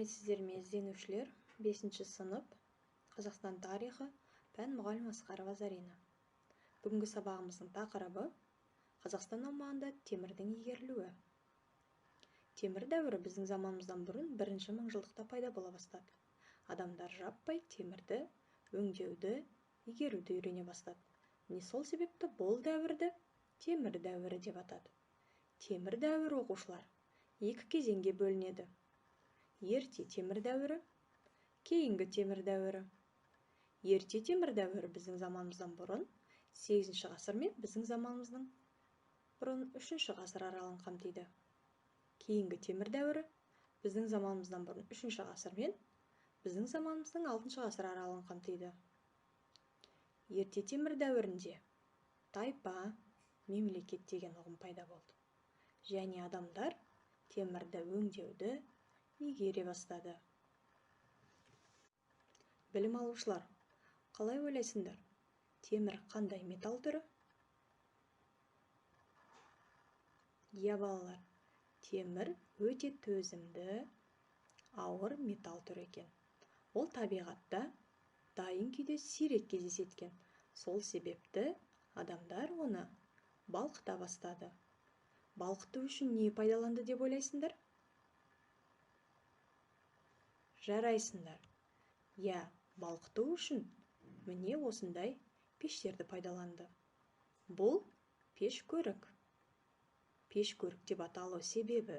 Сәлеметсіздерме ізденушілер, 5-ші сынып, Қазақстан тарихы, пән мұғалімі Асқарова Зарина. Бүгінгі сабағымыздың тақырыбы Қазақстан аумағында темірдің игерілуі. Темір дәуірі біздің заманымыздан бұрын 1-ші мыңжылдықта пайда бола бастады. Адамдар жаппай темірді өңдеуді, игеруді үйрене бастады. Міне сол себепті бұл дәуірді темір дәуірі деп атады. Темір дәуірі оқушылар 2 кезеңге бөлінеді. Ерте темір дәуірі, кейінгі темір дәуірі. Ерте темір дәуірі біздің заманымыздан бұрын 8-ші ғасыр мен біздің заманымыздан бұрын 3-ші ғасыр аралығын қамтиды. Кейінгі темір дәуірі біздің заманымыздан бұрын 3-ші ғасыр мен біздің заманымыздың 6-ші ғасыр аралығын қамтиды. Ерте темір дәуірінде тайпа, мемлекет деген ұғым пайда болды. Және адамдар темірді өңдеуді игере бастады. Білім алушылар, қалай ойлайсыңдар? Темір қандай металл түрі? Иә балалар, темір өте төзімді, ауыр металл түрі екен. Ол табиғатта дайын күйде сирек кездесетін. Сол себепті адамдар оны балқыта бастады. Балқыту үшін не пайдаланды деп ойлайсыңдар? Жарайсыңдар. Я, балқыту үшін міне осындай пештерді пайдаланды. Бұл пеш көрік. Пеш көрік деп аталу себебі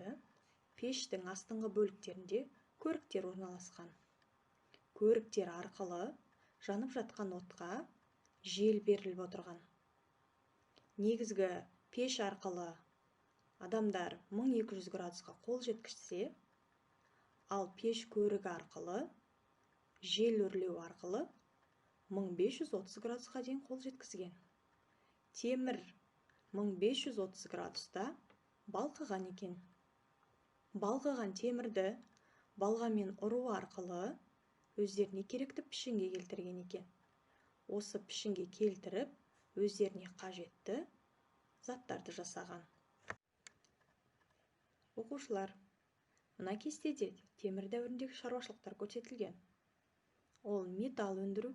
пештің астыңғы бөліктерінде көріктер орналасқан. Көріктер арқылы жанып жатқан отқа жел беріліп отырған. Негізгі пеш арқылы адамдар 1200 градусқа қол жеткізсе, ал пеш көрігі арқылы жел өрлеу арқылы 1530 градусқа дейін қол жеткізген. Темір 1530 градуста балқыған екен. Балқыған темірді балғамен ұру арқылы өздеріне керекті пішінге келтірген екен. Осы пішінге келтіріп, өздеріне қажетті заттарды жасаған. Оқушылар, мына кестеде темір дәуіріндегі шаруашылықтар көрсетілген. Ол металл өндіру,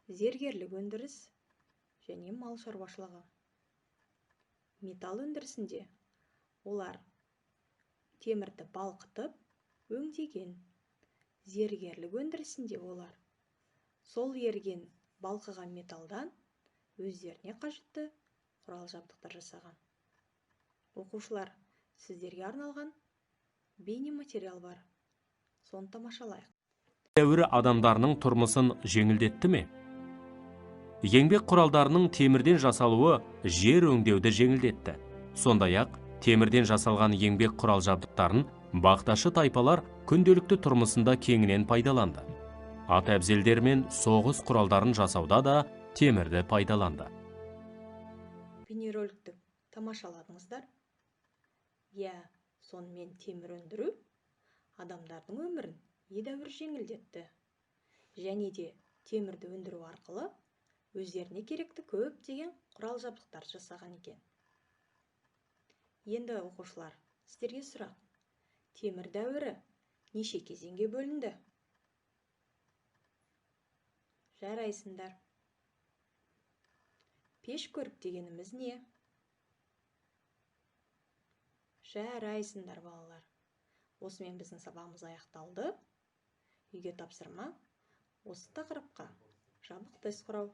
зергерлік өндіріс және мал шаруашылығы. Металл өндірісінде олар темірді балқытып, өңдеген. Зергерлік өндірісінде олар сол ерген балқыған металдан өздеріне қажетті құрал-жабдықтар жасаған. Оқушылар, сіздерге арналған бейнематериал бар. Соны тамашалайық. Дәуірі адамдарының тұрмысын жеңілдетті ме? Еңбек құралдарының темірден жасалуы жер өңдеуді жеңілдетті. Сондай-ақ, темірден жасалған еңбек құрал-жабдықтарын бақташы тайпалар күнделікті тұрмысында кеңінен пайдаланды. Ат әбзелдер мен соғыс құралдарын жасауда да темірді пайдаланды. Бейнероликті тамашаладыңыздар? Я, сонымен темір өндіру адамдардың өмірін едәуір жеңілдетті. Және де темірді өндіру арқылы өздеріне керекті көптеген құрал-жабдықтар жасаған екен. Енді оқушылар, сіздерге сұрақ. Темір дәуірі неше кезеңге бөлінді? Жарайсыңдар. Пеш көрік дегеніміз не? Жарайсыңдар балалар. Осымен біздің сабағымыз аяқталды. Үйге тапсырма осы тақырыпқа жабық тест құрау.